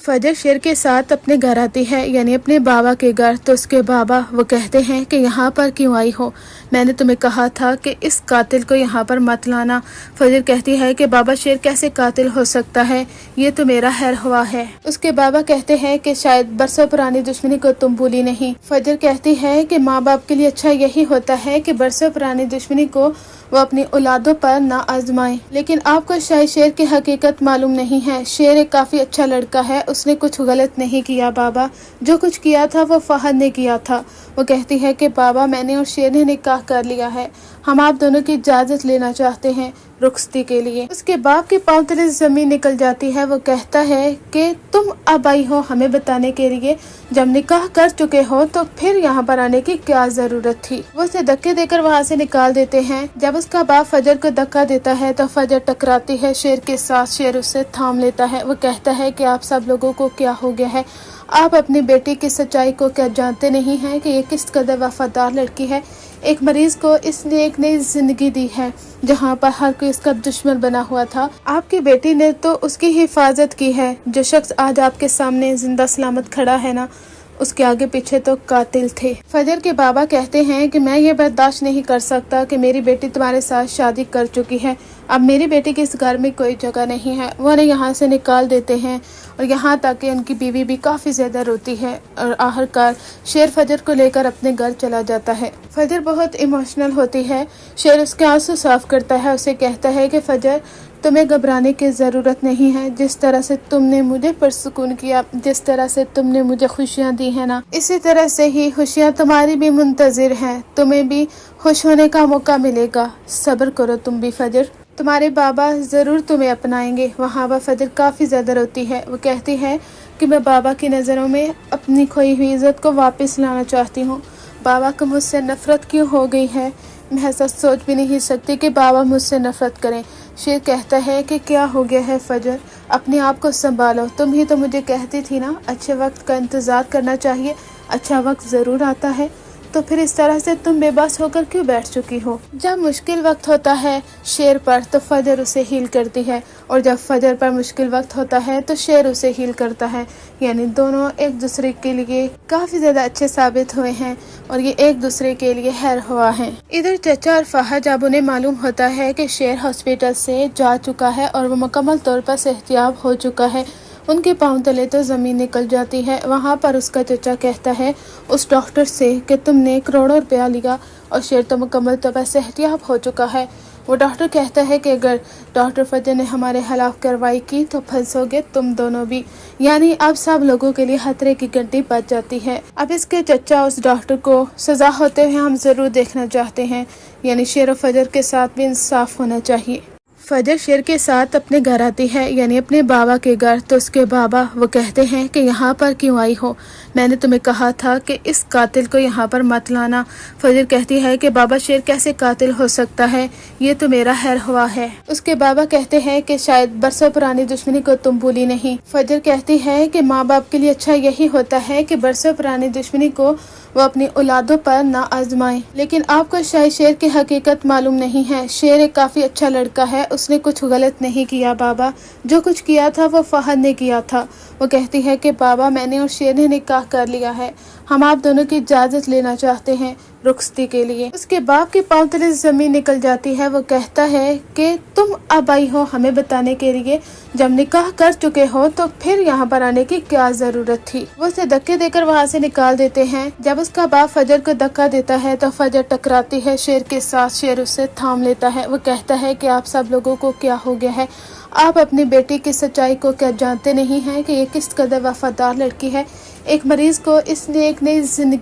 फजर शेर के साथ अपने घर आती है, यानी अपने बाबा के घर। तो उसके बाबा वो कहते हैं कि यहाँ पर क्यों आई हो, मैंने तुम्हें कहा था कि इस कातिल को यहाँ पर मत लाना। फजर कहती है कि बाबा शेर कैसे कातिल हो सकता है, ये तो मेरा हैर हुआ है। उसके बाबा कहते हैं कि शायद बरसों पुरानी दुश्मनी को तुम भूली नहीं। फजर कहती है कि माँ बाप के लिए अच्छा यही होता है कि बरसों पुरानी दुश्मनी को वो अपनी औलादों पर ना आजमाए। लेकिन आपको शायद शेर की हकीकत मालूम नहीं है। शेर एक काफी अच्छा लड़का है, उसने कुछ गलत नहीं किया बाबा, जो कुछ किया था वो फहद ने किया था। वो कहती है कि बाबा मैंने और शेर ने निकाह कर लिया है, हम आप दोनों की इजाजत लेना चाहते हैं रुखसती के लिए। उसके बाप के पांव तले जमीन निकल जाती है। वो कहता है कि तुम अब आई हो हमें बताने के लिए, जब निकाह कर चुके हो तो फिर यहाँ पर आने की क्या जरूरत थी। वो उसे धक्के देकर वहाँ से निकाल देते हैं। जब उसका बाप फजर को धक्का देता है तो फजर टकराती है शेर के साथ। शेर उसे थाम लेता है। वो कहता है कि आप सब लोगों को क्या हो गया है, आप अपनी बेटी की सच्चाई को क्या जानते नहीं हैं कि ये किस कदर वफादार लड़की है। एक मरीज को इसने एक नई जिंदगी दी है जहाँ पर हर कोई उसका दुश्मन बना हुआ था। आपकी बेटी ने तो उसकी हिफाजत की है। जो शख्स आज आपके सामने जिंदा सलामत खड़ा है ना, उसके आगे पीछे तो कातिल थे। फजर के बाबा कहते हैं कि मैं ये बर्दाश्त नहीं कर सकता कि मेरी बेटी तुम्हारे साथ शादी कर चुकी है, अब मेरी बेटी की इस घर में कोई जगह नहीं है। वो उन्हें यहाँ से निकाल देते हैं और यहाँ तक कि उनकी बीवी भी काफ़ी ज़्यादा रोती है और आखिरकार शेर फजर को लेकर अपने घर चला जाता है। फजर बहुत इमोशनल होती है। शेर उसके आंसू साफ करता है, उसे कहता है कि फजर तुम्हें घबराने की ज़रूरत नहीं है। जिस तरह से तुमने मुझे पुरसुकून किया, जिस तरह से तुमने मुझे खुशियाँ दी है ना, इसी तरह से ही खुशियाँ तुम्हारी भी मुंतज़िर हैं। तुम्हें भी खुश होने का मौका मिलेगा, सब्र करो तुम भी फजर, तुम्हारे बाबा ज़रूर तुम्हें अपनाएंगे। वहाँ पर फजर काफ़ी ज़्यादा रोती है। वो कहती है कि मैं बाबा की नज़रों में अपनी खोई हुई इज़्ज़त को वापस लाना चाहती हूँ। बाबा को मुझसे नफ़रत क्यों हो गई है, मैं ऐसा सोच भी नहीं सकती कि बाबा मुझसे नफ़रत करें। शेर कहता है कि क्या हो गया है फजर, अपने आप को संभालो, तुम ही तो मुझे कहती थी ना अच्छे वक्त का इंतज़ार करना चाहिए, अच्छा वक्त ज़रूर आता है, तो फिर इस तरह से तुम बेबस होकर क्यों बैठ चुकी हो। जब मुश्किल वक्त होता है शेर पर तो फजर उसे हील करती है, और जब फजर पर मुश्किल वक्त होता है तो शेर उसे हील करता है। यानी दोनों एक दूसरे के लिए काफ़ी ज़्यादा अच्छे साबित हुए हैं और ये एक दूसरे के लिए हैर हुआ है। इधर चचा और फहद जब उन्हें मालूम होता है कि शेर हॉस्पिटल से जा चुका है और वो मुकम्मल तौर पर सेहतियाब हो चुका है, उनके पांव तले तो ज़मीन निकल जाती है। वहाँ पर उसका चचा कहता है उस डॉक्टर से कि तुमने करोड़ों रुपया लिया और शेर तो मुकम्मल तौर पर सेहतियाब हो चुका है। वो डॉक्टर कहता है कि अगर डॉक्टर फजर ने हमारे खिलाफ कार्रवाई की तो फंसोगे तुम दोनों भी, यानी अब सब लोगों के लिए खतरे की घंटी बज जाती है। अब इसके चचा उस डॉक्टर को सजा होते हुए हम ज़रूर देखना चाहते हैं, यानी शेर और फजर के साथ भी इंसाफ होना चाहिए। फजर शेर के साथ अपने घर आती है, यानी अपने बाबा के घर। तो उसके बाबा वो कहते हैं कि यहाँ पर क्यों आई हो, मैंने तुम्हें कहा था कि इस कातिल को यहाँ पर मत लाना। फजर कहती है कि बाबा शेर कैसे कातिल हो सकता है, ये तो मेरा हैर हुआ है। उसके बाबा कहते हैं कि शायद बरसों पुरानी दुश्मनी को तुम भूली नहीं। फजर कहती है कि माँ बाप के लिए अच्छा यही होता है कि बरसों पुरानी दुश्मनी को वो अपनी औलादों पर ना आजमाए। लेकिन आपको शायद शेर की हकीकत मालूम नहीं है। शेर एक काफ़ी अच्छा लड़का है, उसने कुछ गलत नहीं किया बाबा, जो कुछ किया था वो फहद ने किया था। वो कहती है कि बाबा मैंने और शेर ने निकाह कर लिया है, हम आप दोनों की इजाज़त लेना चाहते हैं रुखसती के लिए। उसके बाप के पांव तले जमीन निकल जाती है। वो कहता है कि तुम अब आई हो हमें बताने के लिए, जब निकाह कर चुके हो तो फिर यहाँ पर आने की क्या जरूरत थी। वो उसे धक्के देकर वहाँ से निकाल देते हैं। जब उसका बाप फजर को धक्का देता है तो फजर टकराती है शेर के साथ। शेर उसे थाम लेता है। वो कहता है कि आप सब लोगों को क्या हो गया है, आप अपनी बेटी की सच्चाई को क्या जानते नहीं हैं कि ये किस कदर वफादार लड़की है। एक मरीज को इसने एक नई जिंदगी